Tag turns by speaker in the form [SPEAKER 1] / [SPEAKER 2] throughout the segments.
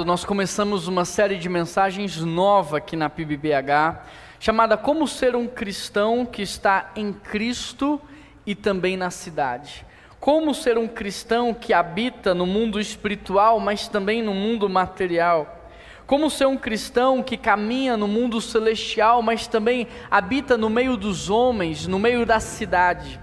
[SPEAKER 1] Nós começamos uma série de mensagens nova aqui na PIBBH, chamada Como Ser um Cristão que está em Cristo e também na cidade. Como ser um cristão que habita no mundo espiritual, mas também no mundo material. Como ser um cristão que caminha no mundo celestial, mas também habita no meio dos homens, no meio da cidade.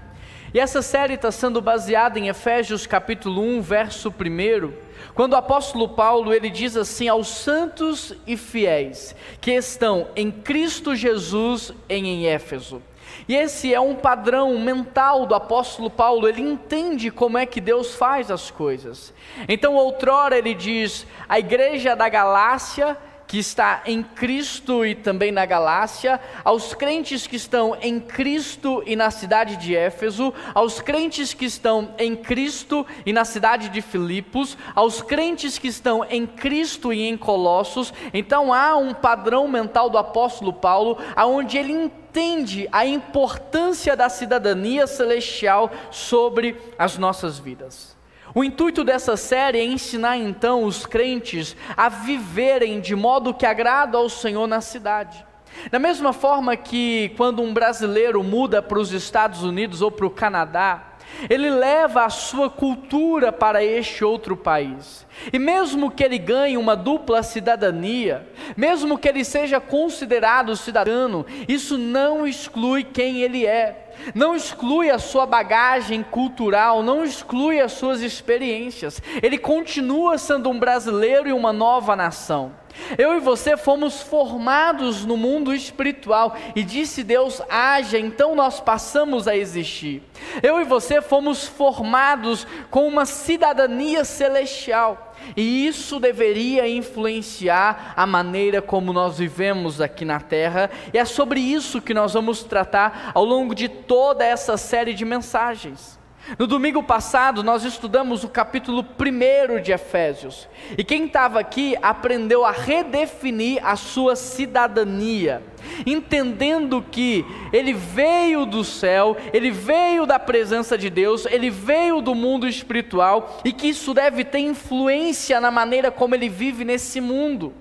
[SPEAKER 1] E essa série está sendo baseada em Efésios capítulo 1, verso 1, quando o apóstolo Paulo ele diz assim: aos santos e fiéis que estão em Cristo Jesus em Éfeso. E esse é um padrão mental do apóstolo Paulo, ele entende como é que Deus faz as coisas. Então outrora ele diz, a igreja da Galácia, que está em Cristo e também na Galácia, aos crentes que estão em Cristo e na cidade de Éfeso, aos crentes que estão em Cristo e na cidade de Filipos, aos crentes que estão em Cristo e em Colossos. Então há um padrão mental do apóstolo Paulo, onde ele entende a importância da cidadania celestial sobre as nossas vidas. O intuito dessa série é ensinar então os crentes a viverem de modo que agrada ao Senhor na cidade. Da mesma forma que quando um brasileiro muda para os Estados Unidos ou para o Canadá, ele leva a sua cultura para este outro país. E mesmo que ele ganhe uma dupla cidadania, mesmo que ele seja considerado cidadão, isso não exclui quem ele é. Não exclui a sua bagagem cultural, não exclui as suas experiências. Ele continua sendo um brasileiro e uma nova nação. Eu e você fomos formados no mundo espiritual e disse Deus, haja, então nós passamos a existir. Eu e você fomos formados com uma cidadania celestial. E isso deveria influenciar a maneira como nós vivemos aqui na terra. E é sobre isso que nós vamos tratar ao longo de toda essa série de mensagens. No domingo passado nós estudamos o capítulo 1 de Efésios. E quem estava aqui aprendeu a redefinir a sua cidadania, entendendo que ele veio do céu, ele veio da presença de Deus, ele veio do mundo espiritual e que isso deve ter influência na maneira como ele vive nesse mundo.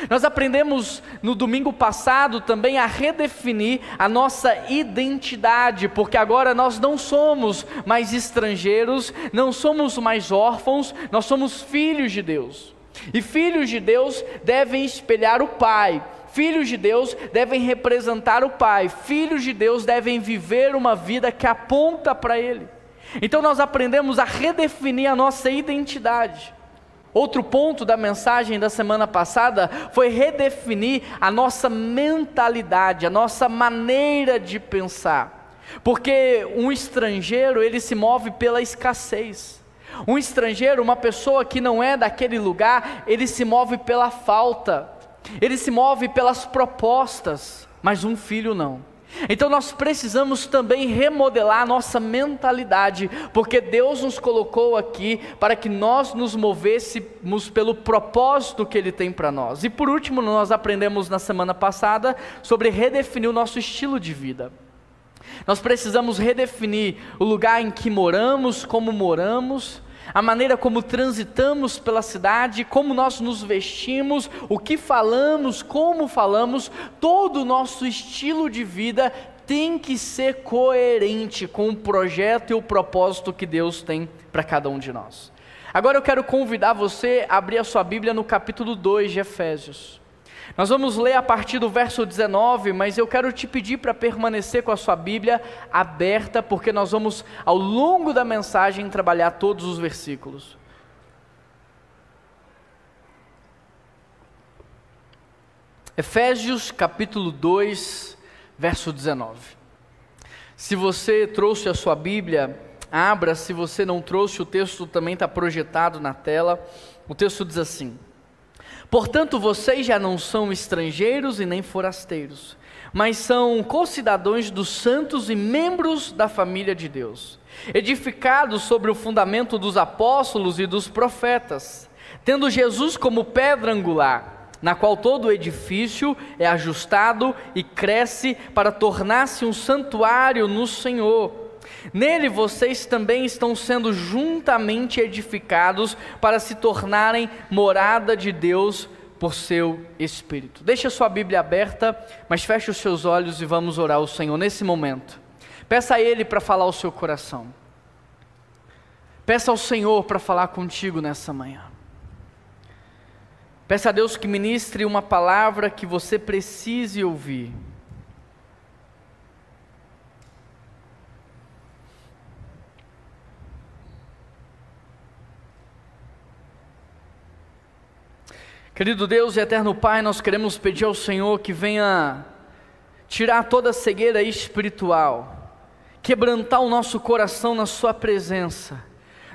[SPEAKER 1] Nós aprendemos no domingo passado também a redefinir a nossa identidade, porque agora nós não somos mais estrangeiros, não somos mais órfãos, nós somos filhos de Deus. E filhos de Deus devem espelhar o Pai, filhos de Deus devem representar o Pai, filhos de Deus devem viver uma vida que aponta para Ele. Então nós aprendemos a redefinir a nossa identidade. Outro ponto da mensagem da semana passada foi redefinir a nossa mentalidade, a nossa maneira de pensar. Porque um estrangeiro, ele se move pela escassez. Um estrangeiro, uma pessoa que não é daquele lugar, ele se move pela falta. Ele se move pelas propostas, mas um filho não. Então nós precisamos também remodelar a nossa mentalidade, porque Deus nos colocou aqui para que nós nos movêssemos pelo propósito que Ele tem para nós. E por último, nós aprendemos na semana passada sobre redefinir o nosso estilo de vida. Nós precisamos redefinir o lugar em que moramos, como moramos, a maneira como transitamos pela cidade, como nós nos vestimos, o que falamos, como falamos. Todo o nosso estilo de vida tem que ser coerente com o projeto e o propósito que Deus tem para cada um de nós. Agora eu quero convidar você a abrir a sua Bíblia no capítulo 2 de Efésios. Nós vamos ler a partir do verso 19, mas eu quero te pedir para permanecer com a sua Bíblia aberta, porque nós vamos, ao longo da mensagem, trabalhar todos os versículos. Efésios capítulo 2, verso 19. Se você trouxe a sua Bíblia, abra. Se você não trouxe, o texto também está projetado na tela. O texto diz assim: portanto, vocês já não são estrangeiros e nem forasteiros, mas são concidadãos dos santos e membros da família de Deus, edificados sobre o fundamento dos apóstolos e dos profetas, tendo Jesus como pedra angular, na qual todo o edifício é ajustado e cresce para tornar-se um santuário no Senhor. Nele vocês também estão sendo juntamente edificados para se tornarem morada de Deus por seu Espírito. Deixa a sua Bíblia aberta, mas feche os seus olhos e vamos orar ao Senhor nesse momento. Peça a Ele para falar ao seu coração. Peça ao Senhor para falar contigo nessa manhã. Peça a Deus que ministre uma palavra que você precise ouvir. Querido Deus e eterno Pai, nós queremos pedir ao Senhor que venha tirar toda a cegueira espiritual, quebrantar o nosso coração na Sua presença,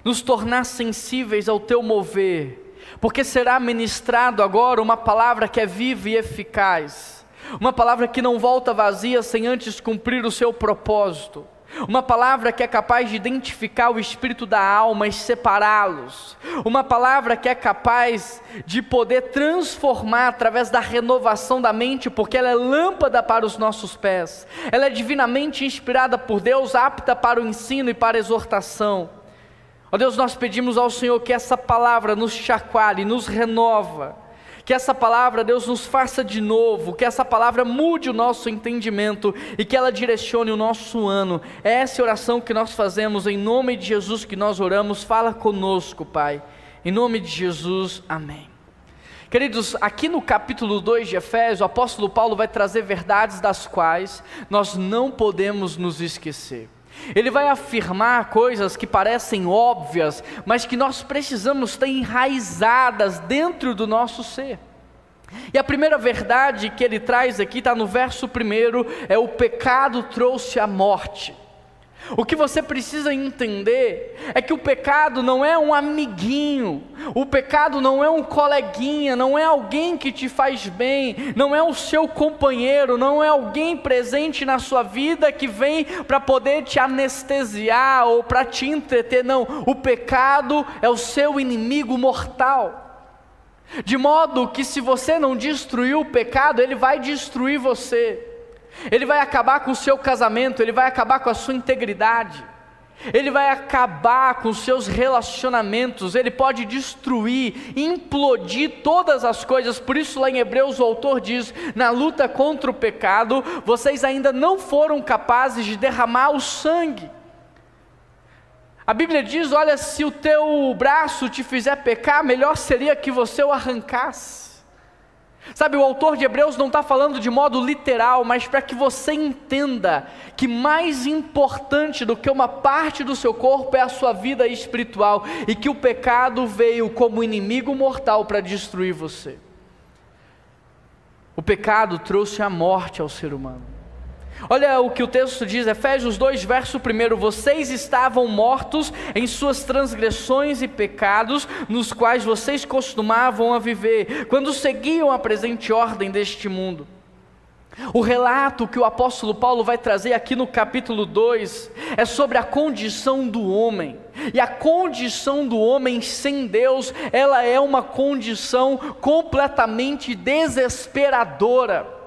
[SPEAKER 1] nos tornar sensíveis ao Teu mover, porque será ministrado agora uma palavra que é viva e eficaz, uma palavra que não volta vazia sem antes cumprir o seu propósito, uma palavra que é capaz de identificar o espírito da alma e separá-los, uma palavra que é capaz de poder transformar através da renovação da mente, porque ela é lâmpada para os nossos pés, ela é divinamente inspirada por Deus, apta para o ensino e para a exortação. Ó Deus, nós pedimos ao Senhor que essa palavra nos chacoalhe, nos renova, que essa palavra, Deus, nos faça de novo, que essa palavra mude o nosso entendimento e que ela direcione o nosso ano. É essa oração que nós fazemos, em nome de Jesus que nós oramos. Fala conosco, Pai, em nome de Jesus, amém. Queridos, aqui no capítulo 2 de Efésios, o apóstolo Paulo vai trazer verdades das quais nós não podemos nos esquecer. Ele vai afirmar coisas que parecem óbvias, mas que nós precisamos ter enraizadas dentro do nosso ser. E a primeira verdade que ele traz aqui, está no verso 1, é: o pecado trouxe a morte. O que você precisa entender é que o pecado não é um amiguinho, o pecado não é um coleguinha, não é alguém que te faz bem, não é o seu companheiro, não é alguém presente na sua vida que vem para poder te anestesiar ou para te entreter, não. O pecado é o seu inimigo mortal, de modo que se você não destruir o pecado, ele vai destruir você. Ele vai acabar com o seu casamento, ele vai acabar com a sua integridade, ele vai acabar com os seus relacionamentos, ele pode destruir, implodir todas as coisas. Por isso lá em Hebreus o autor diz: na luta contra o pecado, vocês ainda não foram capazes de derramar o sangue. A Bíblia diz: olha, se o teu braço te fizer pecar, melhor seria que você o arrancasse. Sabe, o autor de Hebreus não está falando de modo literal, mas para que você entenda que mais importante do que uma parte do seu corpo é a sua vida espiritual, e que o pecado veio como inimigo mortal para destruir você. O pecado trouxe a morte ao ser humano. Olha o que o texto diz, Efésios 2, verso 1: vocês estavam mortos em suas transgressões e pecados, nos quais vocês costumavam a viver, quando seguiam a presente ordem deste mundo. O relato que o apóstolo Paulo vai trazer aqui no capítulo 2 é sobre a condição do homem, e a condição do homem sem Deus, ela é uma condição completamente desesperadora.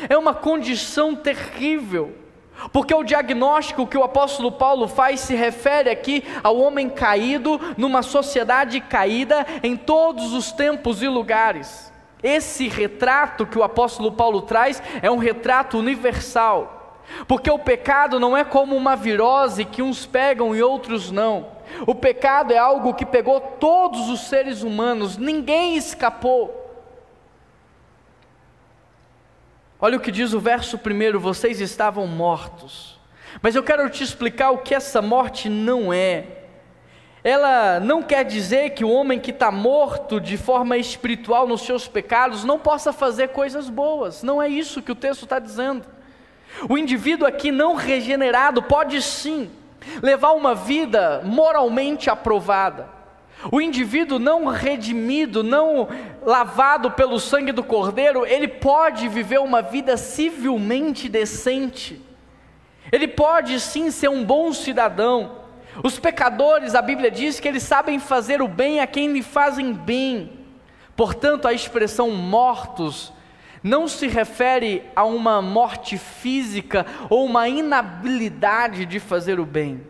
[SPEAKER 1] É uma condição terrível, porque o diagnóstico que o apóstolo Paulo faz se refere aqui ao homem caído, numa sociedade caída em todos os tempos e lugares. Esse retrato que o apóstolo Paulo traz é um retrato universal, porque o pecado não é como uma virose que uns pegam e outros não. O pecado é algo que pegou todos os seres humanos, ninguém escapou. Olha o que diz o verso 1: vocês estavam mortos. Mas eu quero te explicar o que essa morte não é. Ela não quer dizer que o homem que está morto de forma espiritual nos seus pecados não possa fazer coisas boas. Não é isso que o texto está dizendo. O indivíduo aqui não regenerado pode sim levar uma vida moralmente aprovada. O indivíduo não redimido, não lavado pelo sangue do Cordeiro, ele pode viver uma vida civilmente decente. Ele pode sim ser um bom cidadão. Os pecadores, a Bíblia diz que eles sabem fazer o bem a quem lhe fazem bem. Portanto, a expressão mortos não se refere a uma morte física ou uma inabilidade de fazer o bem.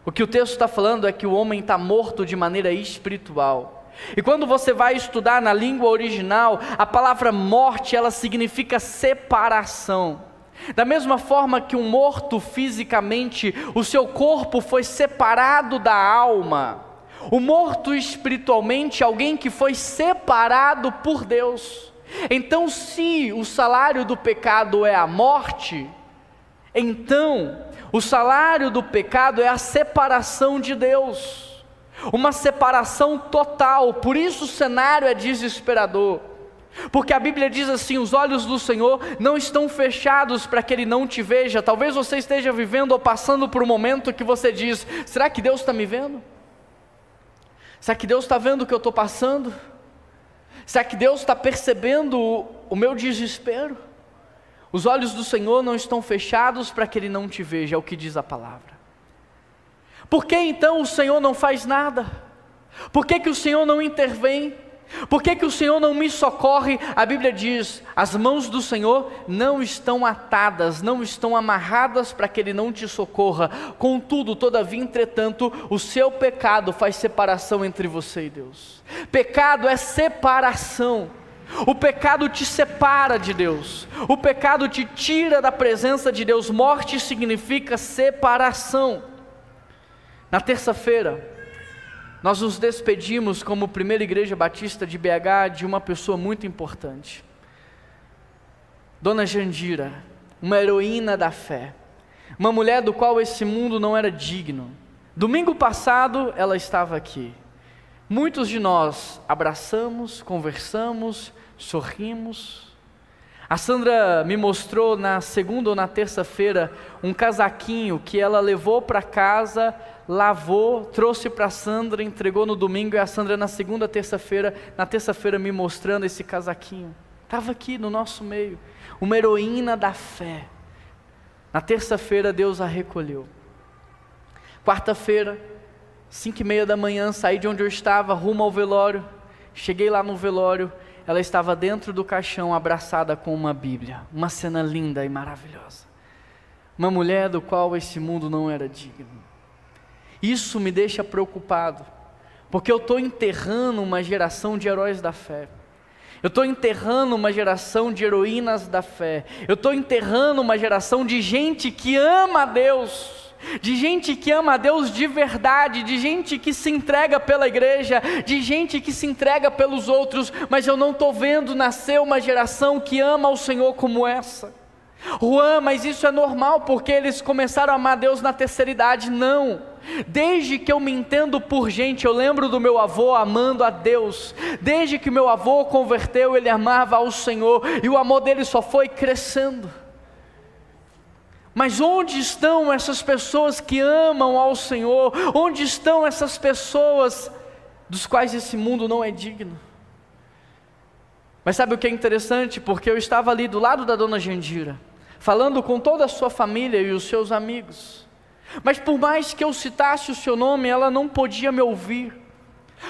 [SPEAKER 1] O que o texto está falando é que o homem está morto de maneira espiritual. E quando você vai estudar na língua original, a palavra morte, ela significa separação. Da mesma forma que um morto fisicamente, o seu corpo foi separado da alma. O morto espiritualmente, alguém que foi separado por Deus. Então, se o salário do pecado é a morte, então o salário do pecado é a separação de Deus, uma separação total. Por isso o cenário é desesperador, porque a Bíblia diz assim: os olhos do Senhor não estão fechados para que Ele não te veja. Talvez você esteja vivendo ou passando por um momento que você diz: será que Deus está me vendo? Será que Deus está vendo o que eu estou passando? Será que Deus está percebendo o meu desespero? Os olhos do Senhor não estão fechados para que Ele não te veja, é o que diz a palavra. Por que então o Senhor não faz nada? Por que o Senhor não intervém? Por que o Senhor não me socorre? A Bíblia diz: as mãos do Senhor não estão atadas, não estão amarradas para que Ele não te socorra. Contudo, todavia, entretanto, o seu pecado faz separação entre você e Deus. Pecado é separação. O pecado te separa de Deus. O pecado te tira da presença de Deus. Morte significa separação. Na terça-feira, nós nos despedimos como Primeira Igreja Batista de BH de uma pessoa muito importante, Dona Jandira, uma heroína da fé, uma mulher do qual esse mundo não era digno. Domingo passado ela estava aqui. Muitos de nós abraçamos, conversamos, sorrimos. A Sandra me mostrou na segunda ou na terça-feira um casaquinho que ela levou para casa, lavou, trouxe para a Sandra, entregou no domingo, e a Sandra na terça-feira me mostrando esse casaquinho. Estava aqui no nosso meio, uma heroína da fé. Na terça-feira Deus a recolheu. Quarta-feira, 5:30 da manhã, saí de onde eu estava, rumo ao velório. Cheguei lá no velório, ela estava dentro do caixão, abraçada com uma Bíblia. Uma cena linda e maravilhosa. Uma mulher do qual esse mundo não era digno. Isso me deixa preocupado, porque eu estou enterrando uma geração de heróis da fé. Eu estou enterrando uma geração de heroínas da fé. Eu estou enterrando uma geração de gente que ama a Deus, de gente que ama a Deus de verdade, de gente que se entrega pela igreja, de gente que se entrega pelos outros, mas eu não estou vendo nascer uma geração que ama o Senhor como essa. Juan, mas isso é normal porque eles começaram a amar Deus na terceira idade. Não. Desde que eu me entendo por gente, eu lembro do meu avô amando a Deus. Desde que meu avô converteu, ele amava ao Senhor, e o amor dele só foi crescendo. Mas onde estão essas pessoas que amam ao Senhor? Onde estão essas pessoas dos quais esse mundo não é digno? Mas sabe o que é interessante? Porque eu estava ali do lado da Dona Jandira, falando com toda a sua família e os seus amigos. Mas por mais que eu citasse o seu nome, ela não podia me ouvir.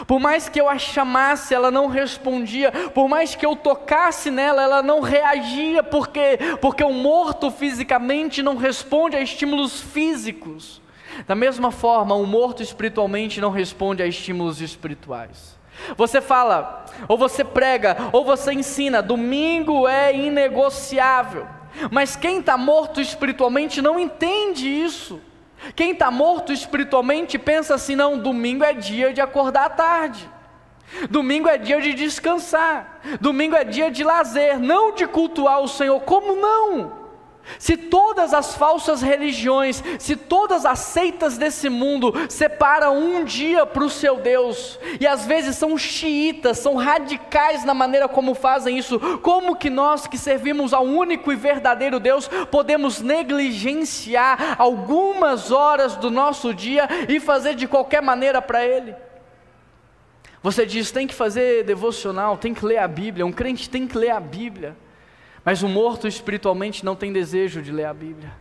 [SPEAKER 1] Por mais que eu a chamasse, ela não respondia. Por mais que eu tocasse nela, ela não reagia. Por quê? Porque o morto fisicamente não responde a estímulos físicos. Da mesma forma, o morto espiritualmente não responde a estímulos espirituais. Você fala, ou você prega, ou você ensina, domingo é inegociável. Mas quem está morto espiritualmente não entende isso. Quem está morto espiritualmente pensa assim: não, domingo é dia de acordar à tarde, domingo é dia de descansar, domingo é dia de lazer, não de cultuar o Senhor. Como não? Se todas as falsas religiões, se todas as seitas desse mundo separam um dia para o seu Deus, e às vezes são xiitas, são radicais na maneira como fazem isso, como que nós que servimos ao único e verdadeiro Deus podemos negligenciar algumas horas do nosso dia e fazer de qualquer maneira para Ele? Você diz, tem que fazer devocional, tem que ler a Bíblia, um crente tem que ler a Bíblia. Mas o morto espiritualmente não tem desejo de ler a Bíblia.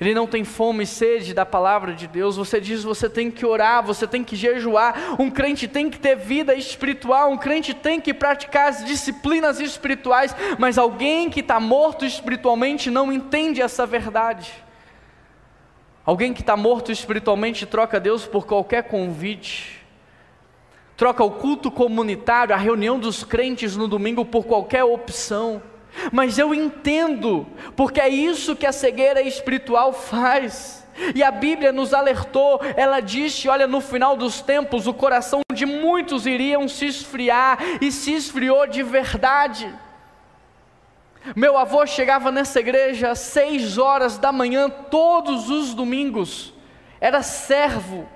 [SPEAKER 1] Ele não tem fome e sede da palavra de Deus. Você diz, você tem que orar, você tem que jejuar. Um crente tem que ter vida espiritual, um crente tem que praticar as disciplinas espirituais. Mas alguém que está morto espiritualmente não entende essa verdade. Alguém que está morto espiritualmente troca Deus por qualquer convite, troca o culto comunitário, a reunião dos crentes no domingo por qualquer opção. Mas eu entendo, porque é isso que a cegueira espiritual faz. E a Bíblia nos alertou, ela disse, olha, no final dos tempos o coração de muitos iriam se esfriar, e se esfriou de verdade. Meu avô chegava nessa igreja às 6 horas da manhã, todos os domingos, era servo.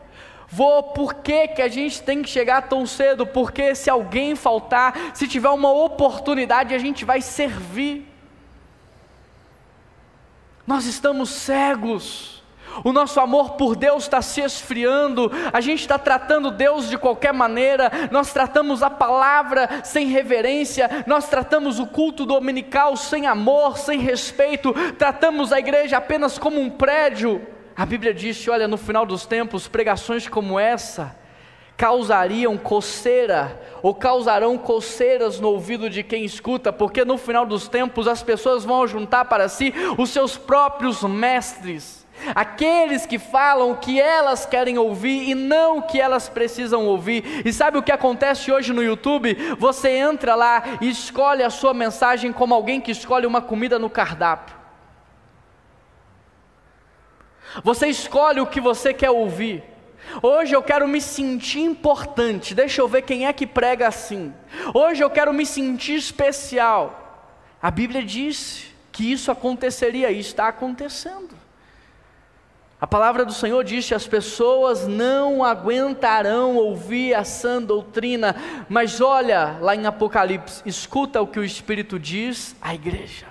[SPEAKER 1] Vô, por que a gente tem que chegar tão cedo? Porque se alguém faltar, se tiver uma oportunidade, a gente vai servir. Nós estamos cegos. O nosso amor por Deus está se esfriando, a gente está tratando Deus de qualquer maneira, nós tratamos a palavra sem reverência, nós tratamos o culto dominical sem amor, sem respeito, tratamos a igreja apenas como um prédio. A Bíblia diz, olha, no final dos tempos, pregações como essa causariam coceira, ou causarão coceiras no ouvido de quem escuta, porque no final dos tempos as pessoas vão juntar para si os seus próprios mestres, aqueles que falam o que elas querem ouvir e não o que elas precisam ouvir. E sabe o que acontece hoje no YouTube? Você entra lá e escolhe a sua mensagem como alguém que escolhe uma comida no cardápio. Você escolhe o que você quer ouvir. Hoje eu quero me sentir importante, deixa eu ver quem é que prega assim. Hoje eu quero me sentir especial. A Bíblia diz que isso aconteceria e está acontecendo. A palavra do Senhor diz que as pessoas não aguentarão ouvir a sã doutrina, mas olha lá em Apocalipse, escuta o que o Espírito diz à igreja.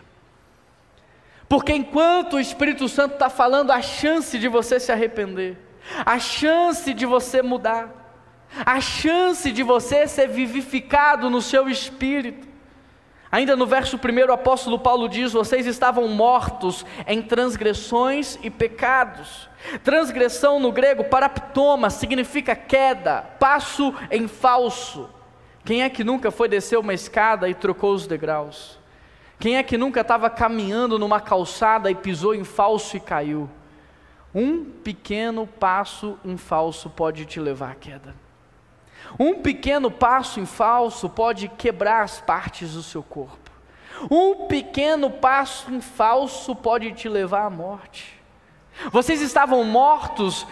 [SPEAKER 1] Porque enquanto o Espírito Santo está falando, a chance de você se arrepender, a chance de você mudar, a chance de você ser vivificado no seu espírito. Ainda no verso 1, o apóstolo Paulo diz, vocês estavam mortos em transgressões e pecados. Transgressão no grego, paraptoma, significa queda, passo em falso. Quem é que nunca foi descer uma escada e trocou os degraus? Quem é que nunca estava caminhando numa calçada e pisou em falso e caiu? Um pequeno passo em falso pode te levar à queda. Um pequeno passo em falso pode quebrar as partes do seu corpo. Um pequeno passo em falso pode te levar à morte. Vocês estavam mortos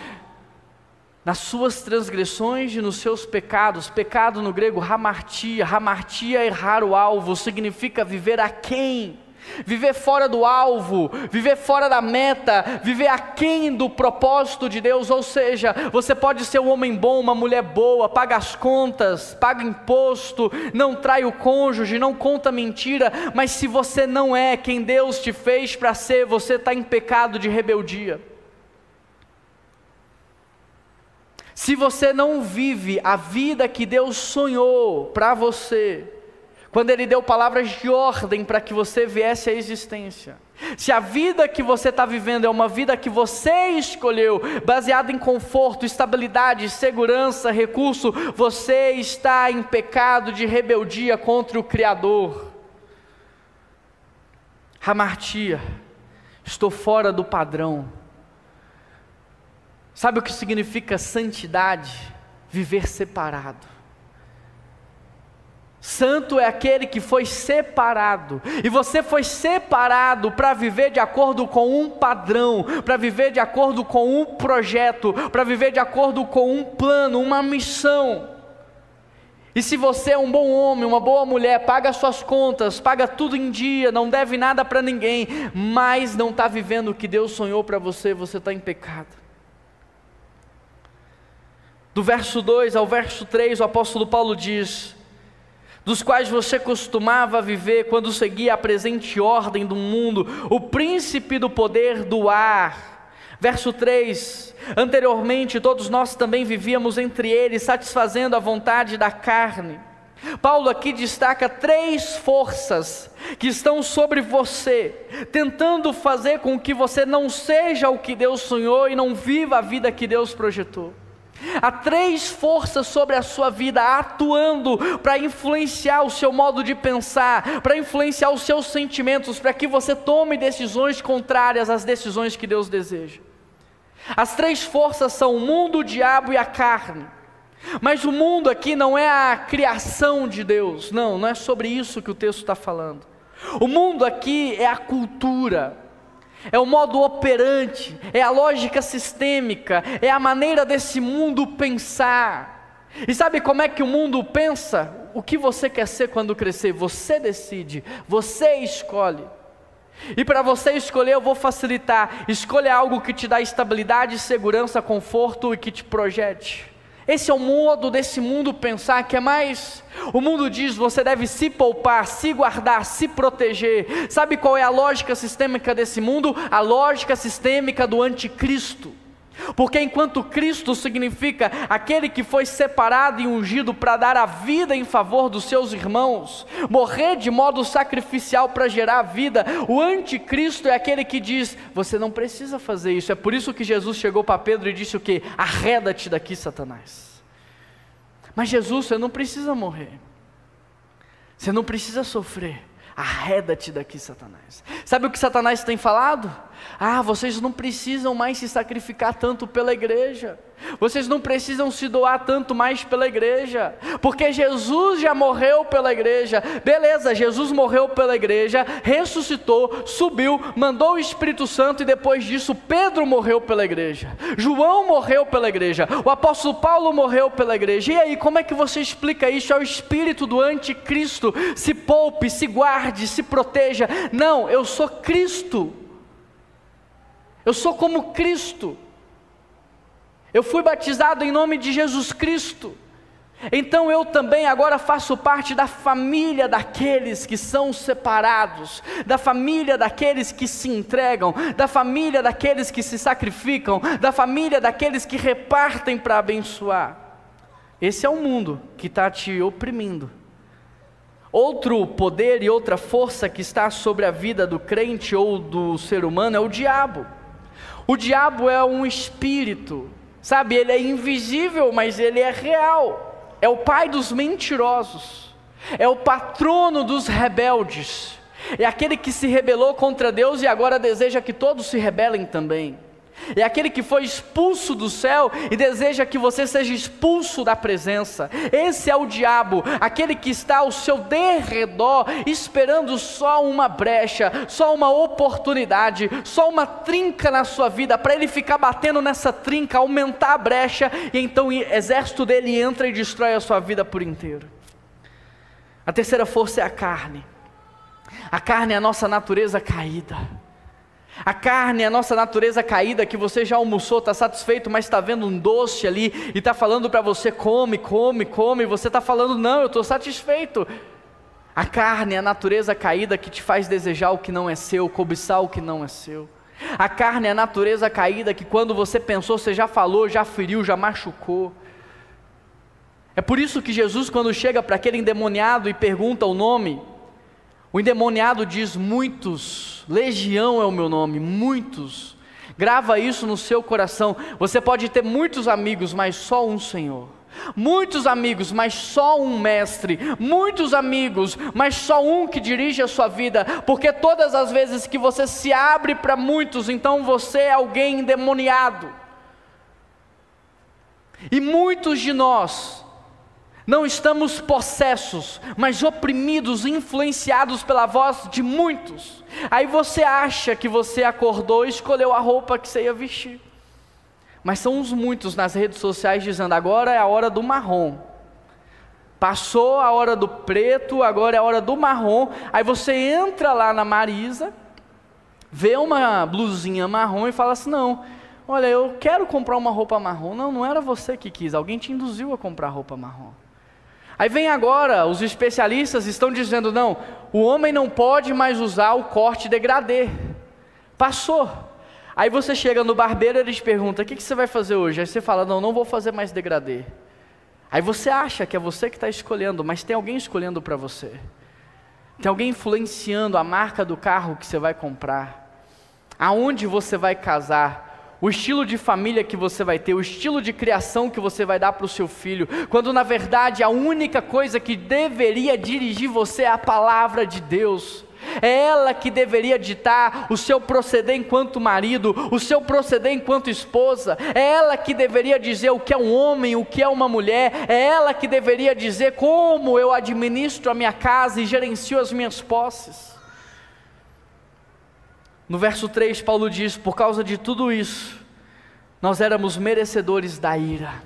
[SPEAKER 1] nas suas transgressões e nos seus pecados. Pecado no grego, hamartia. Hamartia é errar o alvo, significa viver aquém. Viver fora do alvo, viver fora da meta, viver aquém do propósito de Deus. Ou seja, você pode ser um homem bom, uma mulher boa, paga as contas, paga imposto, não trai o cônjuge, não conta mentira, mas se você não é quem Deus te fez para ser, você está em pecado de rebeldia. Se você não vive a vida que Deus sonhou para você, quando Ele deu palavras de ordem para que você viesse à existência, se a vida que você está vivendo é uma vida que você escolheu, baseada em conforto, estabilidade, segurança, recurso, você está em pecado de rebeldia contra o Criador. Hamartia, estou fora do padrão. Sabe o que significa santidade? Viver separado. Santo é aquele que foi separado, e você foi separado para viver de acordo com um padrão, para viver de acordo com um projeto, para viver de acordo com um plano, uma missão. E se você é um bom homem, uma boa mulher, paga suas contas, paga tudo em dia, não deve nada para ninguém, mas não está vivendo o que Deus sonhou para você, você está em pecado. Do verso 2 ao verso 3, o apóstolo Paulo diz: dos quais você costumava viver quando seguia a presente ordem do mundo, o príncipe do poder do ar. Verso 3, anteriormente todos nós também vivíamos entre eles, satisfazendo a vontade da carne. Paulo aqui destaca 3 forças que estão sobre você, tentando fazer com que você não seja o que Deus sonhou e não viva a vida que Deus projetou. Há 3 forças sobre a sua vida atuando para influenciar o seu modo de pensar, para influenciar os seus sentimentos, para que você tome decisões contrárias às decisões que Deus deseja. As três forças são o mundo, o diabo e a carne. Mas o mundo aqui não é a criação de Deus, não é sobre isso que o texto está falando. O mundo aqui é a cultura, é o modo operante, é a lógica sistêmica, é a maneira desse mundo pensar. E sabe como é que o mundo pensa? O que você quer ser quando crescer? Você decide, você escolhe. E para você escolher eu vou facilitar. Escolha algo que te dá estabilidade, segurança, conforto e que te projete. Esse é o modo desse mundo pensar, que é mais... O mundo diz, você deve se poupar, se guardar, se proteger. Sabe qual é a lógica sistêmica desse mundo? A lógica sistêmica do anticristo. Porque enquanto Cristo significa aquele que foi separado e ungido para dar a vida em favor dos seus irmãos, morrer de modo sacrificial para gerar vida, o anticristo é aquele que diz, você não precisa fazer isso. É por isso que Jesus chegou para Pedro e disse o quê? Arreda-te daqui, Satanás. Mas Jesus, você não precisa morrer, você não precisa sofrer. Arreda-te daqui, Satanás. Sabe o que Satanás tem falado? Vocês não precisam mais se sacrificar tanto pela igreja, vocês não precisam se doar tanto mais pela igreja, porque Jesus já morreu pela igreja. Beleza, Jesus morreu pela igreja, ressuscitou, subiu, mandou o Espírito Santo, e depois disso Pedro morreu pela igreja, João morreu pela igreja, o apóstolo Paulo morreu pela igreja. E aí, como é que você explica isso? É o espírito do anticristo. Se poupe, se guarde, se proteja. Não, eu sou Cristo, eu sou como Cristo, eu fui batizado em nome de Jesus Cristo, então eu também agora faço parte da família daqueles que são separados, da família daqueles que se entregam, da família daqueles que se sacrificam, da família daqueles que repartem para abençoar. Esse é o mundo que está te oprimindo. Outro poder e outra força que está sobre a vida do crente ou do ser humano é o diabo. O diabo é um espírito, sabe, ele é invisível, mas ele é real. É o pai dos mentirosos, é o patrono dos rebeldes, é aquele que se rebelou contra Deus e agora deseja que todos se rebelem também. É aquele que foi expulso do céu e deseja que você seja expulso da presença. Esse é o diabo, aquele que está ao seu derredor, esperando só uma brecha, só uma oportunidade, só uma trinca na sua vida, para ele ficar batendo nessa trinca, aumentar a brecha, e então o exército dele entra e destrói a sua vida por inteiro. A terceira força é a carne. A carne é a nossa natureza caída. A carne é a nossa natureza caída, que você já almoçou, está satisfeito, mas está vendo um doce ali, e está falando para você, come, e você está falando, não, eu estou satisfeito. A carne é a natureza caída que te faz desejar o que não é seu, cobiçar o que não é seu. A carne é a natureza caída que quando você pensou, você já falou, já feriu, já machucou. É por isso que Jesus, quando chega para aquele endemoniado e pergunta o nome, o endemoniado diz, muitos, legião é o meu nome, muitos. Grava isso no seu coração. Você pode ter muitos amigos, mas só um Senhor. Muitos amigos, mas só um mestre. Muitos amigos, mas só um que dirige a sua vida. Porque todas as vezes que você se abre para muitos, então você é alguém endemoniado. E muitos de nós não estamos possessos, mas oprimidos, influenciados pela voz de muitos. Aí você acha que você acordou e escolheu a roupa que você ia vestir, mas são os muitos nas redes sociais dizendo, agora é a hora do marrom, passou a hora do preto, agora é a hora do marrom. Aí você entra lá na Marisa, vê uma blusinha marrom e fala assim, não, olha, eu quero comprar uma roupa marrom. Não era você que quis, alguém te induziu a comprar roupa marrom. Aí vem agora, os especialistas estão dizendo, não, o homem não pode mais usar o corte degradê. Passou. Aí você chega no barbeiro e ele te pergunta, o que você vai fazer hoje? Aí você fala, não vou fazer mais degradê. Aí você acha que é você que está escolhendo, mas tem alguém escolhendo para você. Tem alguém influenciando a marca do carro que você vai comprar, aonde você vai casar, o estilo de família que você vai ter, o estilo de criação que você vai dar para o seu filho, quando na verdade a única coisa que deveria dirigir você é a palavra de Deus. é ela que deveria ditar o seu proceder enquanto marido, o seu proceder enquanto esposa, é ela que deveria dizer o que é um homem, o que é uma mulher, é ela que deveria dizer como eu administro a minha casa e gerencio as minhas posses. No verso 3, Paulo diz: por causa de tudo isso, nós éramos merecedores da ira.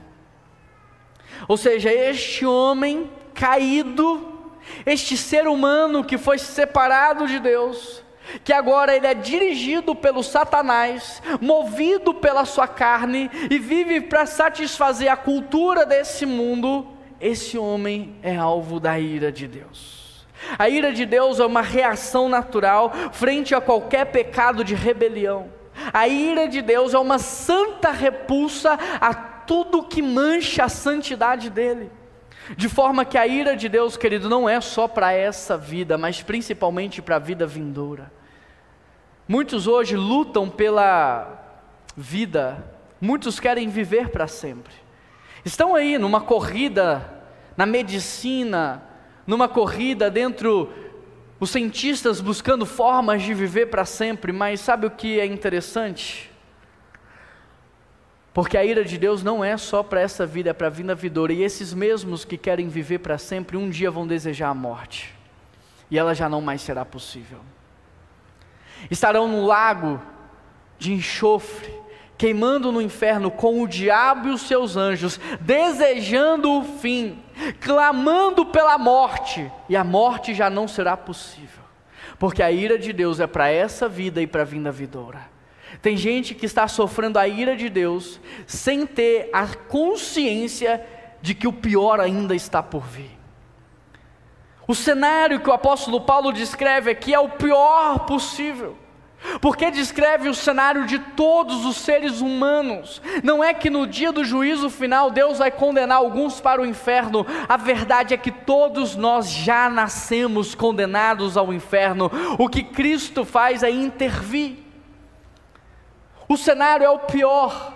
[SPEAKER 1] Ou seja, este homem caído, este ser humano que foi separado de Deus, que agora ele é dirigido pelo Satanás, movido pela sua carne, e vive para satisfazer a cultura desse mundo, esse homem é alvo da ira de Deus. A ira de Deus é uma reação natural frente a qualquer pecado de rebelião. A ira de Deus é uma santa repulsa a tudo que mancha a santidade dele. De forma que a ira de Deus, querido, não é só para essa vida, mas principalmente para a vida vindoura. Muitos hoje lutam pela vida, muitos querem viver para sempre. Estão aí numa corrida na medicina, numa corrida dentro, os cientistas buscando formas de viver para sempre, mas sabe o que é interessante? Porque a ira de Deus não é só para essa vida, é para a vida vindoura, e esses mesmos que querem viver para sempre, um dia vão desejar a morte, e ela já não mais será possível. Estarão no lago de enxofre, queimando no inferno com o diabo e os seus anjos, desejando o fim, clamando pela morte, e a morte já não será possível, porque a ira de Deus é para essa vida e para a vinda vindoura. Tem gente que está sofrendo a ira de Deus, sem ter a consciência de que o pior ainda está por vir. O cenário que o apóstolo Paulo descreve aqui é o pior possível, porque descreve o cenário de todos os seres humanos. Não é que no dia do juízo final Deus vai condenar alguns para o inferno. A verdade é que todos nós já nascemos condenados ao inferno. O que Cristo faz é intervir. O cenário é o pior.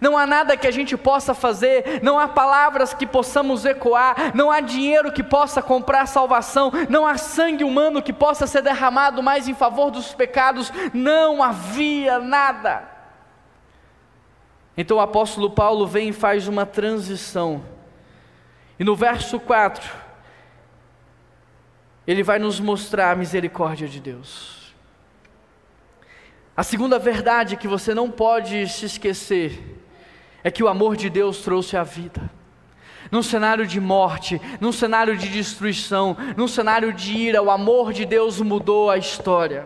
[SPEAKER 1] Não há nada que a gente possa fazer, não há palavras que possamos ecoar, não há dinheiro que possa comprar salvação, não há sangue humano que possa ser derramado mais em favor dos pecados, não havia nada. Então o apóstolo Paulo vem e faz uma transição, e no verso 4, ele vai nos mostrar a misericórdia de Deus. A segunda verdade que você não pode se esquecer é que o amor de Deus trouxe a vida. Num cenário de morte, num cenário de destruição, num cenário de ira, o amor de Deus mudou a história.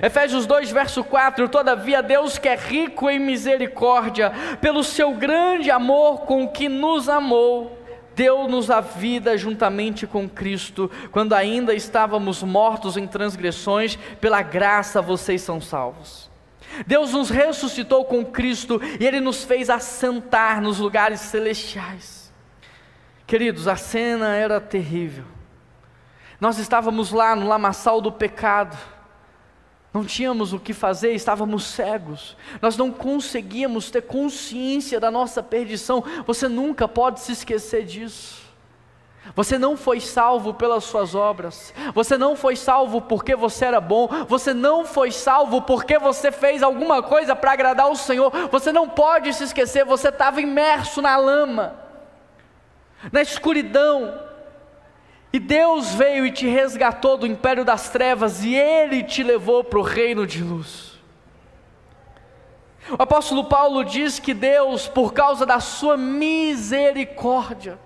[SPEAKER 1] Efésios 2, verso 4: todavia Deus, que é rico em misericórdia, pelo seu grande amor com que nos amou, deu-nos a vida juntamente com Cristo, quando ainda estávamos mortos em transgressões, pela graça vocês são salvos. Deus nos ressuscitou com Cristo, e Ele nos fez assentar nos lugares celestiais. Queridos, a cena era terrível. Nós estávamos lá no lamaçal do pecado, não tínhamos o que fazer, estávamos cegos, nós não conseguíamos ter consciência da nossa perdição. Você nunca pode se esquecer disso. Você não foi salvo pelas suas obras, você não foi salvo porque você era bom, você não foi salvo porque você fez alguma coisa para agradar o Senhor. Você não pode se esquecer, você estava imerso na lama, na escuridão, e Deus veio e te resgatou do império das trevas, e Ele te levou para o reino de luz. O apóstolo Paulo diz que Deus, por causa da sua misericórdia,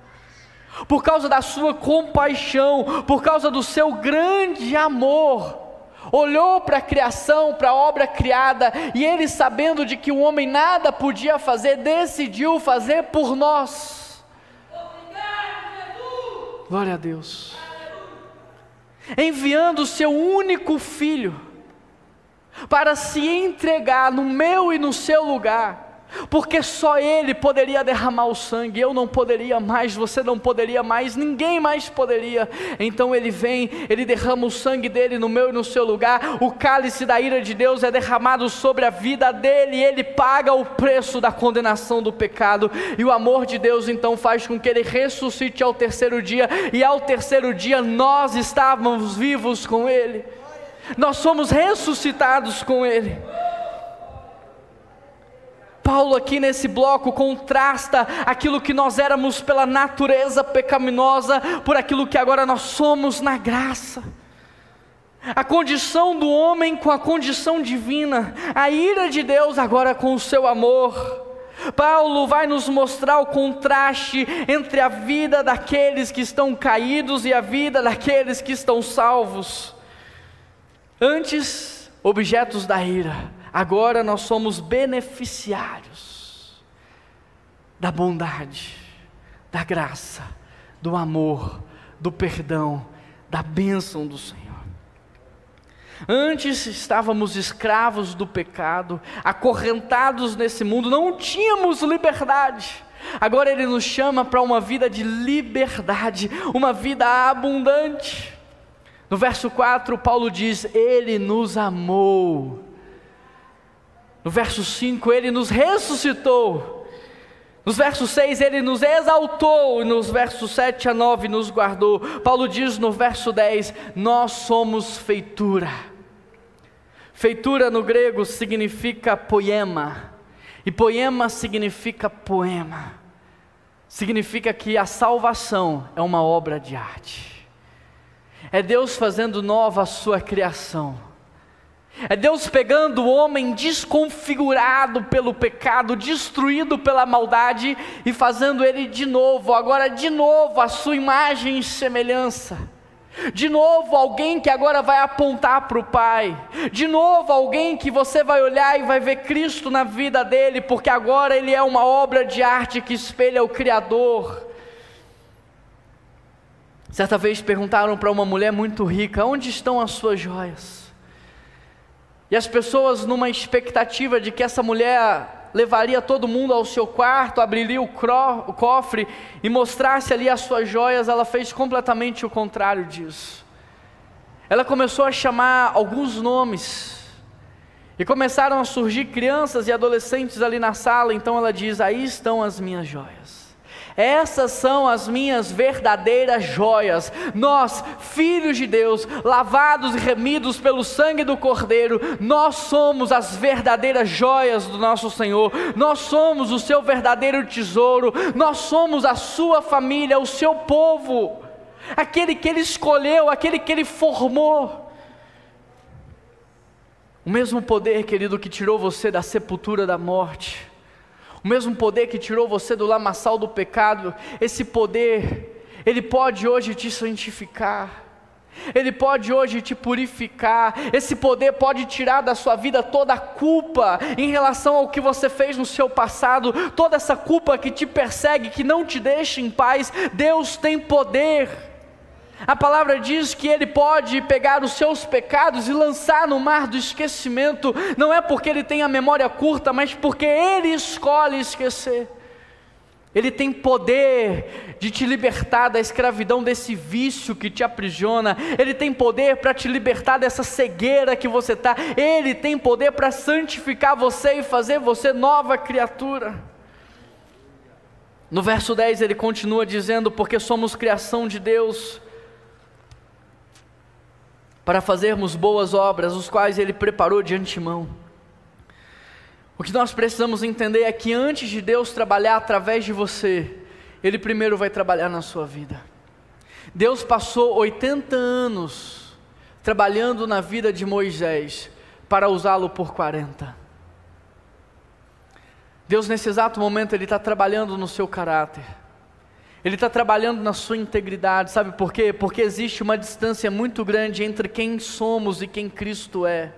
[SPEAKER 1] por causa da sua compaixão, por causa do seu grande amor, olhou para a criação, para a obra criada, e Ele, sabendo de que o homem nada podia fazer, decidiu fazer por nós. Glória a Deus. Enviando o seu único filho para se entregar no meu e no seu lugar, porque só Ele poderia derramar o sangue. Eu não poderia mais, você não poderia mais, ninguém mais poderia. Então Ele vem, Ele derrama o sangue dEle no meu e no seu lugar. O cálice da ira de Deus é derramado sobre a vida dEle, e Ele paga o preço da condenação do pecado, e o amor de Deus então faz com que Ele ressuscite ao terceiro dia, e ao terceiro dia nós estávamos vivos com Ele, nós somos ressuscitados com Ele. Paulo aqui nesse bloco contrasta aquilo que nós éramos pela natureza pecaminosa por aquilo que agora nós somos na graça. A condição do homem com a condição divina, a ira de Deus agora com o seu amor. Paulo vai nos mostrar o contraste entre a vida daqueles que estão caídos e a vida daqueles que estão salvos. Antes, objetos da ira. Agora nós somos beneficiários da bondade, da graça, do amor, do perdão, da bênção do Senhor. Antes estávamos escravos do pecado, acorrentados nesse mundo, não tínhamos liberdade. Agora Ele nos chama para uma vida de liberdade, uma vida abundante. No verso 4, Paulo diz: Ele nos amou. No verso 5, Ele nos ressuscitou. Nos versos 6, Ele nos exaltou. E nos versos 7 a 9, nos guardou. Paulo diz no verso 10, nós somos feitura. Feitura no grego significa poema. E poema significa poema. Significa que a salvação é uma obra de arte. É Deus fazendo nova a sua criação. É Deus pegando o homem desconfigurado pelo pecado, destruído pela maldade, e fazendo ele de novo, agora de novo a sua imagem e semelhança. De novo alguém que agora vai apontar para o Pai. De novo alguém que você vai olhar e vai ver Cristo na vida dele, porque agora ele é uma obra de arte que espelha o Criador. Certa vez perguntaram para uma mulher muito rica: onde estão as suas joias? E as pessoas, numa expectativa de que essa mulher levaria todo mundo ao seu quarto, abriria o cofre e mostrasse ali as suas joias, ela fez completamente o contrário disso. Ela começou a chamar alguns nomes, e começaram a surgir crianças e adolescentes ali na sala. Então ela diz: aí estão as minhas joias. Essas são as minhas verdadeiras joias. Nós, filhos de Deus, lavados e remidos pelo sangue do Cordeiro, nós somos as verdadeiras joias do nosso Senhor. Nós somos o seu verdadeiro tesouro. Nós somos a sua família, o seu povo, aquele que Ele escolheu, aquele que Ele formou. O mesmo poder, querido, que tirou você da sepultura da morte, o mesmo poder que tirou você do lamaçal do pecado, esse poder, Ele pode hoje te santificar, Ele pode hoje te purificar. Esse poder pode tirar da sua vida toda a culpa em relação ao que você fez no seu passado, toda essa culpa que te persegue, que não te deixa em paz. Deus tem poder. A palavra diz que Ele pode pegar os seus pecados e lançar no mar do esquecimento. Não é porque Ele tem a memória curta, mas porque Ele escolhe esquecer. Ele tem poder de te libertar da escravidão desse vício que te aprisiona. Ele tem poder para te libertar dessa cegueira que você está. Ele tem poder para santificar você e fazer você nova criatura. No verso 10 ele continua dizendo: porque somos criação de Deus, para fazermos boas obras, os quais Ele preparou de antemão. O que nós precisamos entender é que antes de Deus trabalhar através de você, Ele primeiro vai trabalhar na sua vida. Deus passou 80 anos trabalhando na vida de Moisés, para usá-lo por 40. Deus nesse exato momento Ele está trabalhando no seu caráter. Ele está trabalhando na sua integridade. Sabe por quê? Porque existe uma distância muito grande entre quem somos e quem Cristo é.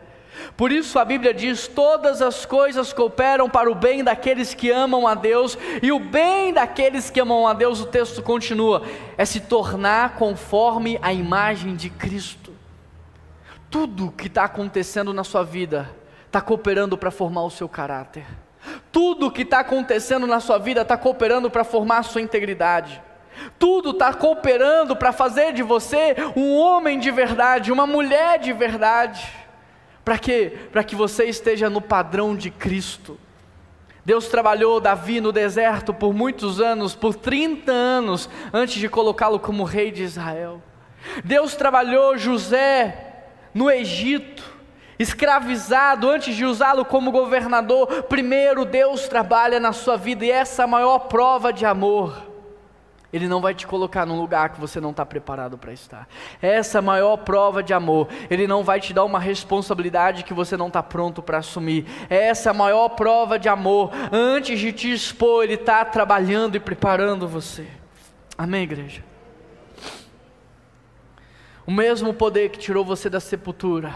[SPEAKER 1] Por isso a Bíblia diz: todas as coisas cooperam para o bem daqueles que amam a Deus. E o bem daqueles que amam a Deus, o texto continua, é se tornar conforme a imagem de Cristo. Tudo que está acontecendo na sua vida está cooperando para formar o seu caráter. Tudo que está acontecendo na sua vida está cooperando para formar a sua integridade. Tudo está cooperando para fazer de você um homem de verdade, uma mulher de verdade. Para quê? Para que você esteja no padrão de Cristo. Deus trabalhou Davi no deserto por muitos anos, por 30 anos, antes de colocá-lo como rei de Israel. Deus trabalhou José no Egito, escravizado, antes de usá-lo como governador. Primeiro Deus trabalha na sua vida, e essa é a maior prova de amor. Ele não vai te colocar num lugar que você não está preparado para estar. Essa é a maior prova de amor. Ele não vai te dar uma responsabilidade que você não está pronto para assumir. Essa é a maior prova de amor. Antes de te expor, Ele está trabalhando e preparando você. Amém, igreja? O mesmo poder que tirou você da sepultura,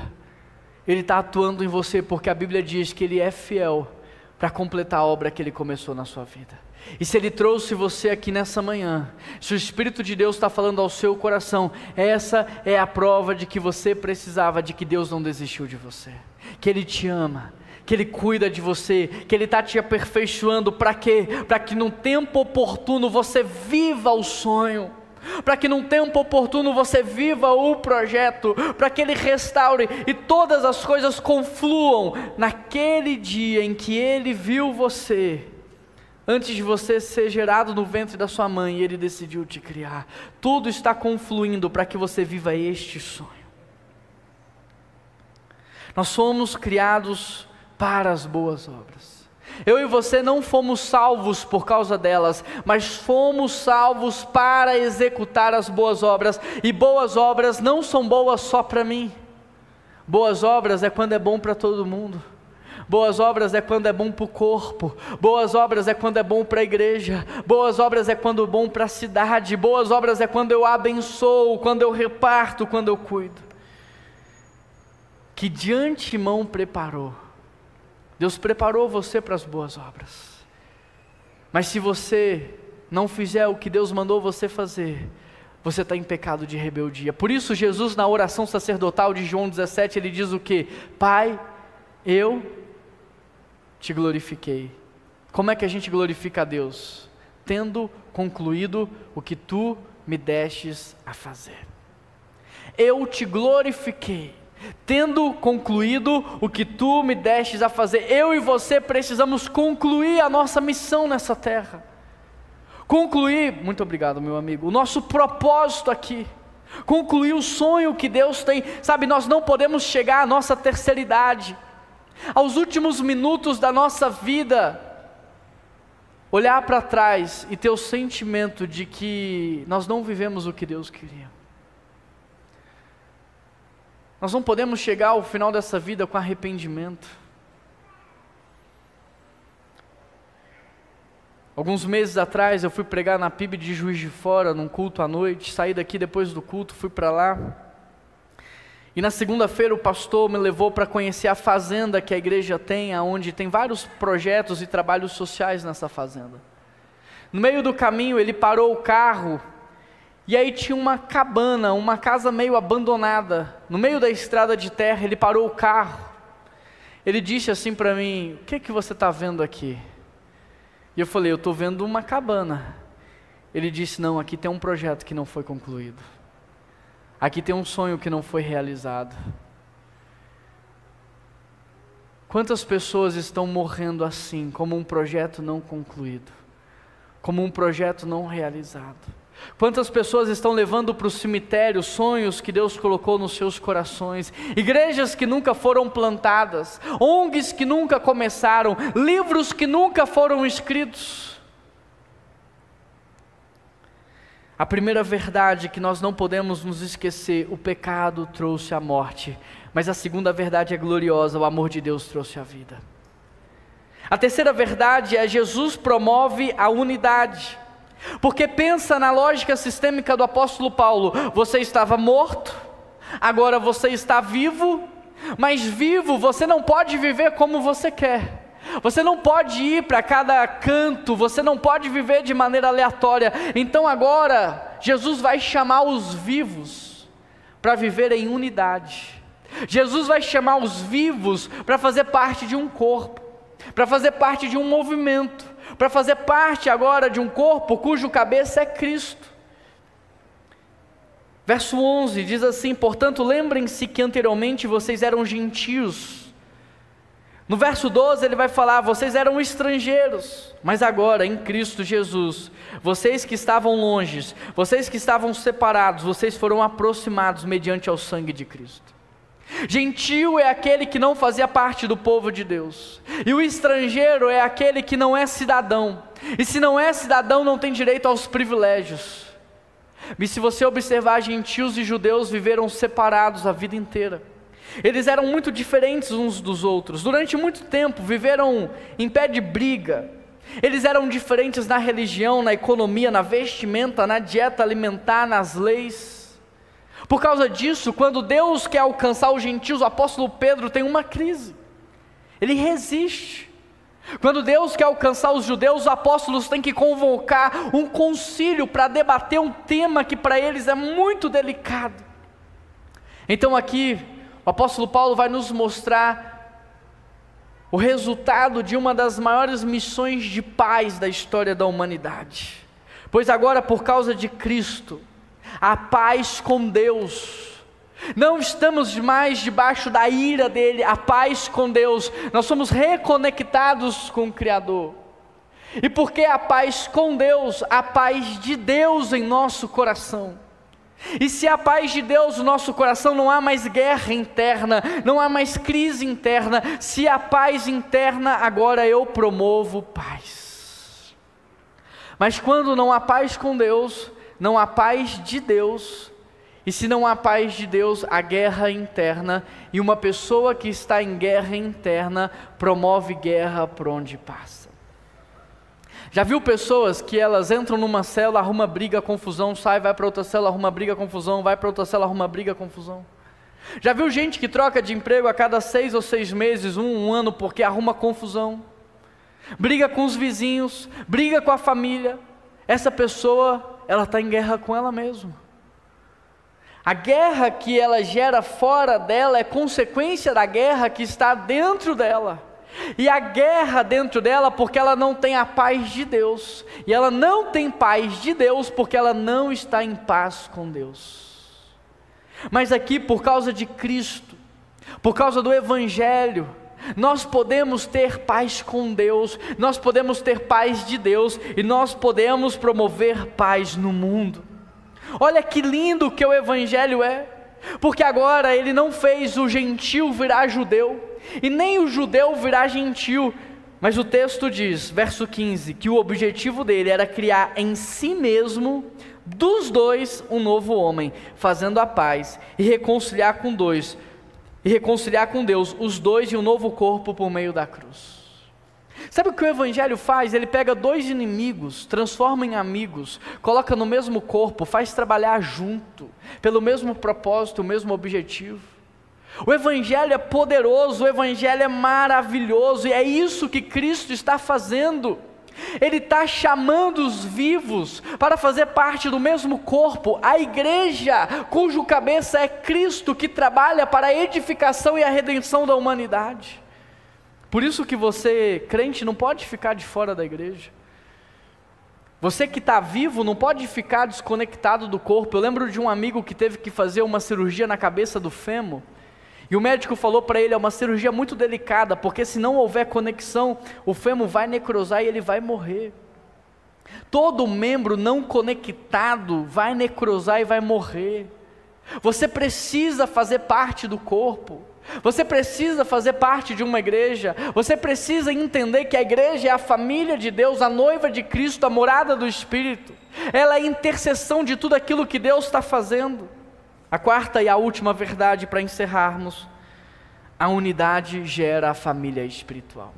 [SPEAKER 1] Ele está atuando em você, porque a Bíblia diz que Ele é fiel para completar a obra que Ele começou na sua vida. E se Ele trouxe você aqui nessa manhã, se o Espírito de Deus está falando ao seu coração, essa é a prova de que você precisava, de que Deus não desistiu de você, que Ele te ama, que Ele cuida de você, que Ele está te aperfeiçoando. Para quê? Para que num tempo oportuno você viva o sonho, para que num tempo oportuno você viva o projeto, para que Ele restaure e todas as coisas confluam naquele dia em que Ele viu você, antes de você ser gerado no ventre da sua mãe, Ele decidiu te criar. Tudo está confluindo para que você viva este sonho. Nós somos criados para as boas obras. Eu e você não fomos salvos por causa delas, mas fomos salvos para executar as boas obras. E boas obras não são boas só para mim. Boas obras é quando é bom para todo mundo. Boas obras é quando é bom para o corpo. Boas obras é quando é bom para a igreja. Boas obras é quando é bom para a cidade. Boas obras é quando eu abençoo, quando eu reparto, quando eu cuido. Que de antemão preparou. Deus preparou você para as boas obras. Mas se você não fizer o que Deus mandou você fazer, você está em pecado de rebeldia. Por isso Jesus, na oração sacerdotal de João 17, Ele diz o quê? Pai, eu te glorifiquei. Como é que a gente glorifica a Deus? Tendo concluído o que tu me destes a fazer. Eu te glorifiquei, tendo concluído o que tu me destes a fazer. Eu e você precisamos concluir a nossa missão nessa terra. Concluir, muito obrigado meu amigo, o nosso propósito aqui. Concluir o sonho que Deus tem. Sabe, nós não podemos chegar à nossa terceira idade, aos últimos minutos da nossa vida, olhar para trás e ter o sentimento de que nós não vivemos o que Deus queria. Nós não podemos chegar ao final dessa vida com arrependimento. Alguns meses atrás eu fui pregar na PIB de Juiz de Fora, num culto à noite. Saí daqui depois do culto, fui para lá. E na segunda-feira o pastor me levou para conhecer a fazenda que a igreja tem, onde tem vários projetos e trabalhos sociais nessa fazenda. No meio do caminho ele parou o carro, e aí tinha uma cabana, uma casa meio abandonada, no meio da estrada de terra. Ele parou o carro, ele disse assim para mim: o que você está vendo aqui? E eu falei: eu estou vendo uma cabana. Ele disse: não, aqui tem um projeto que não foi concluído. Aqui tem um sonho que não foi realizado. Quantas pessoas estão morrendo assim, como um projeto não concluído, como um projeto não realizado? Quantas pessoas estão levando para o cemitério sonhos que Deus colocou nos seus corações? Igrejas que nunca foram plantadas, ONGs que nunca começaram, livros que nunca foram escritos. A primeira verdade que nós não podemos nos esquecer: o pecado trouxe a morte, mas a segunda verdade é gloriosa: o amor de Deus trouxe a vida. A terceira verdade é: Jesus promove a unidade. Porque pensa na lógica sistêmica do apóstolo Paulo: você estava morto, agora você está vivo, mas vivo você não pode viver como você quer. Você não pode ir para cada canto, você não pode viver de maneira aleatória. Então agora Jesus vai chamar os vivos para viver em unidade. Jesus vai chamar os vivos para fazer parte de um corpo. para fazer parte de um movimento, para fazer parte agora de um corpo cujo cabeça é Cristo. Verso 11 diz assim: portanto, lembrem-se que anteriormente vocês eram gentios. No verso 12 ele vai falar: vocês eram estrangeiros, mas agora em Cristo Jesus, vocês que estavam longe, vocês que estavam separados, vocês foram aproximados mediante ao sangue de Cristo. Gentio é aquele que não fazia parte do povo de Deus, e o estrangeiro é aquele que não é cidadão, e se não é cidadão não tem direito aos privilégios. E se você observar, gentios e judeus viveram separados a vida inteira. Eles eram muito diferentes uns dos outros. Durante muito tempo viveram em pé de briga. Eles eram diferentes na religião, na economia, na vestimenta, na dieta alimentar, nas leis. Por causa disso, quando Deus quer alcançar os gentios, o apóstolo Pedro tem uma crise. Ele resiste. Quando Deus quer alcançar os judeus, os apóstolos têm que convocar um concílio para debater um tema que para eles é muito delicado. Então aqui o apóstolo Paulo vai nos mostrar o resultado de uma das maiores missões de paz da história da humanidade. Pois agora, por causa de Cristo, a paz com Deus. Não estamos mais debaixo da ira dele, a paz com Deus. Nós somos reconectados com o Criador. E porque a paz com Deus, a paz de Deus em nosso coração. E se a paz de Deus no nosso coração, não há mais guerra interna, não há mais crise interna. Se a paz interna, agora eu promovo paz. Mas quando não há paz com Deus, não há paz de Deus. E se não há paz de Deus, há guerra interna. E uma pessoa que está em guerra interna promove guerra por onde passa. Já viu pessoas que elas entram numa célula, arruma briga, confusão, sai, vai para outra célula, arruma briga, confusão, vai para outra célula, arruma briga, confusão? Já viu gente que troca de emprego a cada 6 ou 6 meses, um ano, porque arruma confusão? Briga com os vizinhos, briga com a família. Essa pessoa, ela está em guerra com ela mesma. A guerra que ela gera fora dela é consequência da guerra que está dentro dela. E a guerra dentro dela porque ela não tem a paz de Deus. E ela não tem paz de Deus porque ela não está em paz com Deus. Mas aqui, por causa de Cristo, por causa do Evangelho, nós podemos ter paz com Deus, nós podemos ter paz de Deus, e nós podemos promover paz no mundo. Olha que lindo que o Evangelho é, porque agora ele não fez o gentio virar judeu, e nem o judeu virar gentio, mas o texto diz, verso 15, que o objetivo dele era criar em si mesmo, dos dois, um novo homem, fazendo a paz, e reconciliar com Deus, os dois em um novo corpo por meio da cruz. Sabe o que o Evangelho faz? Ele pega dois inimigos, transforma em amigos, coloca no mesmo corpo, faz trabalhar junto, pelo mesmo propósito, o mesmo objetivo. O Evangelho é poderoso, o Evangelho é maravilhoso, e é isso que Cristo está fazendo. Ele está chamando os vivos para fazer parte do mesmo corpo, a igreja, cujo cabeça é Cristo, que trabalha para a edificação e a redenção da humanidade. Por isso que você, crente, não pode ficar de fora da igreja. Você que está vivo não pode ficar desconectado do corpo. Eu lembro de um amigo que teve que fazer uma cirurgia na cabeça do fêmur, e o médico falou para ele: é uma cirurgia muito delicada, porque se não houver conexão, o fêmur vai necrosar e ele vai morrer. Todo membro não conectado vai necrosar e vai morrer. Você precisa fazer parte do corpo. Você precisa fazer parte de uma igreja. Você precisa entender que a igreja é a família de Deus, a noiva de Cristo, a morada do Espírito. Ela é a intercessão de tudo aquilo que Deus está fazendo. A quarta e a última verdade para encerrarmos: a unidade gera a família espiritual.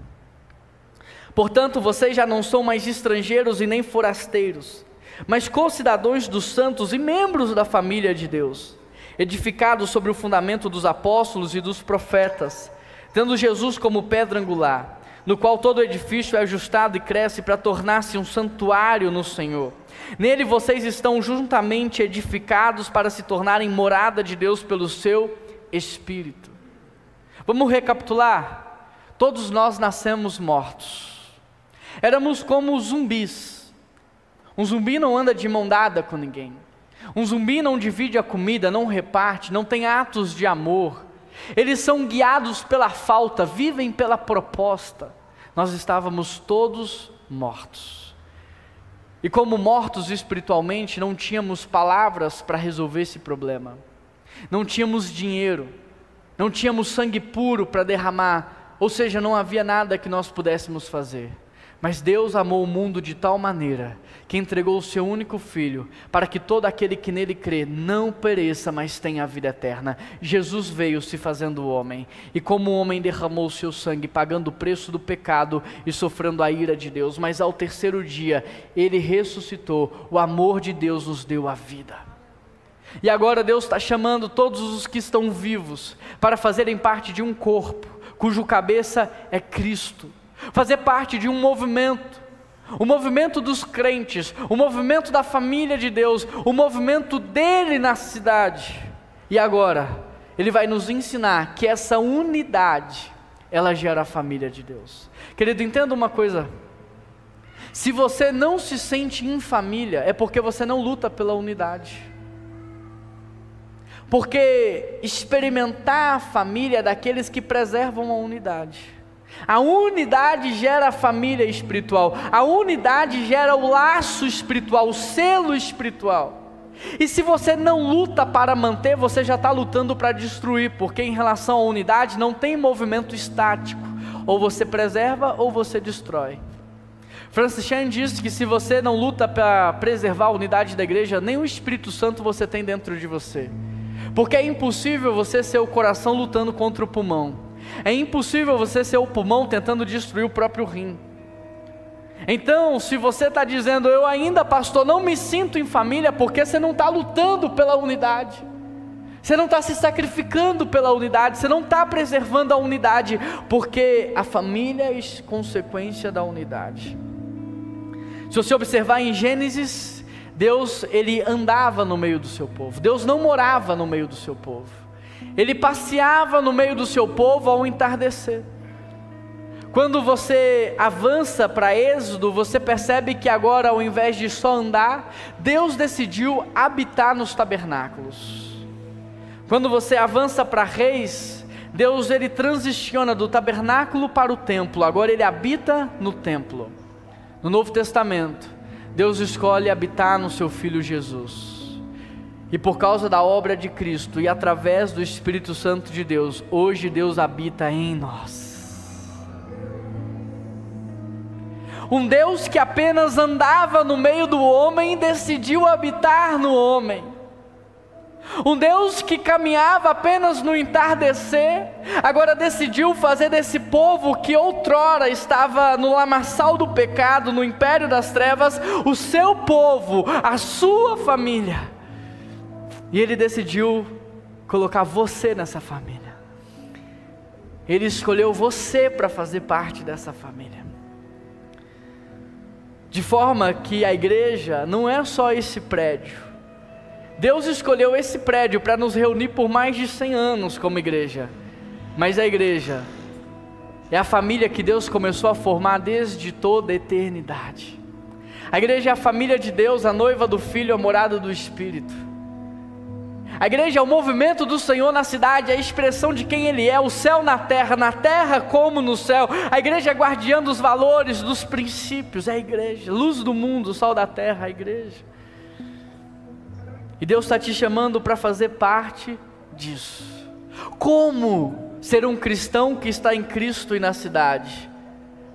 [SPEAKER 1] Portanto, vocês já não são mais estrangeiros e nem forasteiros, mas concidadãos dos santos e membros da família de Deus, edificados sobre o fundamento dos apóstolos e dos profetas, tendo Jesus como pedra angular, no qual todo edifício é ajustado e cresce para tornar-se um santuário no Senhor. Nele vocês estão juntamente edificados para se tornarem morada de Deus pelo seu Espírito. Vamos recapitular? todos nós nascemos mortos. Éramos como zumbis. Um zumbi não anda de mão dada com ninguém. Um zumbi não divide a comida, não reparte, não tem atos de amor. Eles são guiados pela falta, vivem pela proposta. Nós estávamos todos mortos. E como mortos espiritualmente, não tínhamos palavras para resolver esse problema. Não tínhamos dinheiro, não tínhamos sangue puro para derramar, ou seja, não havia nada que nós pudéssemos fazer. Mas Deus amou o mundo de tal maneira, que entregou o seu único Filho, para que todo aquele que nele crê, não pereça, mas tenha a vida eterna. Jesus veio se fazendo homem, e como homem derramou o seu sangue, pagando o preço do pecado, e sofrendo a ira de Deus, mas ao terceiro dia, Ele ressuscitou, o amor de Deus nos deu a vida. E agora Deus está chamando todos os que estão vivos, para fazerem parte de um corpo, cujo cabeça é Cristo, fazer parte de um movimento, o movimento dos crentes, o movimento da família de Deus, o movimento dele na cidade. E agora, ele vai nos ensinar que essa unidade, ela gera a família de Deus. Querido, entenda uma coisa, se você não se sente em família, é porque você não luta pela unidade. Porque experimentar a família é daqueles que preservam a unidade. A unidade gera a família espiritual, a unidade gera o laço espiritual, o selo espiritual. E se você não luta para manter, você já está lutando para destruir, porque em relação à unidade não tem movimento estático, ou você preserva ou você destrói. Francis Chan disse que se você não luta para preservar a unidade da igreja, nem o Espírito Santo você tem dentro de você, porque é impossível você ser o coração lutando contra o pulmão. É impossível você ser o pulmão tentando destruir o próprio rim. Então, se você está dizendo, eu ainda, pastor, não me sinto em família, porque você não está lutando pela unidade, você não está se sacrificando pela unidade, você não está preservando a unidade, porque a família é consequência da unidade. Se você observar em Gênesis, Deus, ele andava no meio do seu povo, Deus não morava no meio do seu povo. Ele passeava no meio do seu povo ao entardecer. Quando você avança para Êxodo, você percebe que agora, ao invés de só andar, Deus decidiu habitar nos tabernáculos. Quando você avança para Reis, Deus, ele transiciona do tabernáculo para o templo, agora ele habita no templo. No Novo Testamento, Deus escolhe habitar no seu Filho Jesus. E por causa da obra de Cristo e através do Espírito Santo de Deus, hoje Deus habita em nós. Um Deus que apenas andava no meio do homem, decidiu habitar no homem. Um Deus que caminhava apenas no entardecer, agora decidiu fazer desse povo que outrora estava no lamaçal do pecado, no império das trevas, o seu povo, a sua família. E Ele decidiu colocar você nessa família. Ele escolheu você para fazer parte dessa família. De forma que a igreja não é só esse prédio. Deus escolheu esse prédio para nos reunir por mais de 100 anos como igreja. Mas a igreja é a família que Deus começou a formar desde toda a eternidade. A igreja é a família de Deus, a noiva do Filho, a morada do Espírito. A igreja é o movimento do Senhor na cidade, a expressão de quem Ele é, o céu na terra como no céu. A igreja é guardiã dos valores, dos princípios, é a igreja, luz do mundo, sol da terra, a igreja. E Deus está te chamando para fazer parte disso. Como ser um cristão que está em Cristo e na cidade?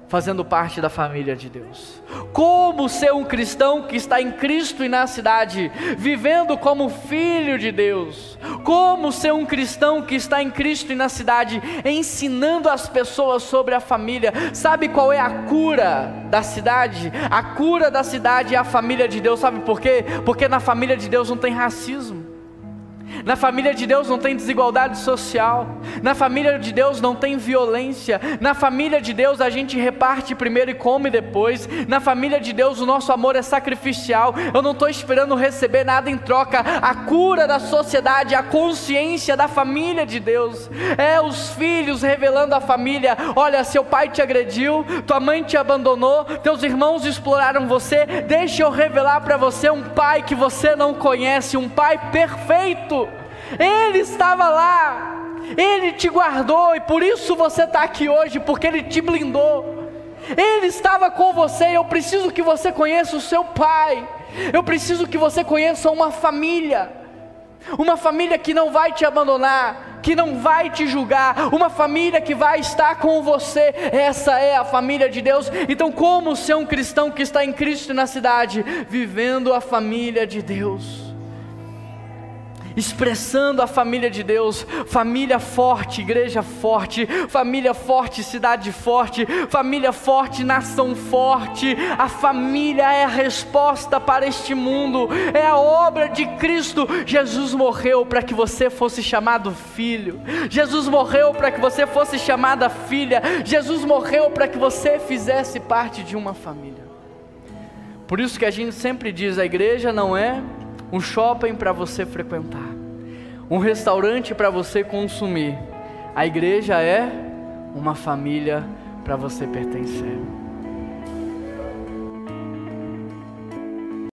[SPEAKER 1] Fazendo parte da família de Deus. Como ser um cristão que está em Cristo e na cidade, vivendo como filho de Deus? Como ser um cristão que está em Cristo e na cidade, ensinando as pessoas sobre a família? Sabe qual é a cura da cidade? A cura da cidade é a família de Deus. Sabe por quê? Porque na família de Deus não tem racismo. Na família de Deus não tem desigualdade social. Na família de Deus não tem violência. Na família de Deus a gente reparte primeiro e come depois. Na família de Deus o nosso amor é sacrificial. Eu não estou esperando receber nada em troca. A cura da sociedade, a consciência da família de Deus é os filhos revelando à família: olha, seu pai te agrediu, tua mãe te abandonou, teus irmãos exploraram você. Deixa eu revelar para você um pai que você não conhece, um pai perfeito. Ele estava lá, Ele te guardou, e por isso você está aqui hoje, porque Ele te blindou. Ele estava com você. Eu preciso que você conheça o seu pai. Eu preciso que você conheça uma família que não vai te abandonar, que não vai te julgar, uma família que vai estar com você. Essa é a família de Deus. Então, como ser um cristão que está em Cristo e na cidade? Vivendo a família de Deus, expressando a família de Deus. Família forte, igreja forte. Família forte, cidade forte. Família forte, nação forte. A família é a resposta para este mundo, é a obra de Cristo. Jesus morreu para que você fosse chamado filho. Jesus morreu para que você fosse chamada filha. Jesus morreu para que você fizesse parte de uma família. Por isso que a gente sempre diz: a igreja não é um shopping para você frequentar, um restaurante para você consumir. A igreja é uma família para você pertencer.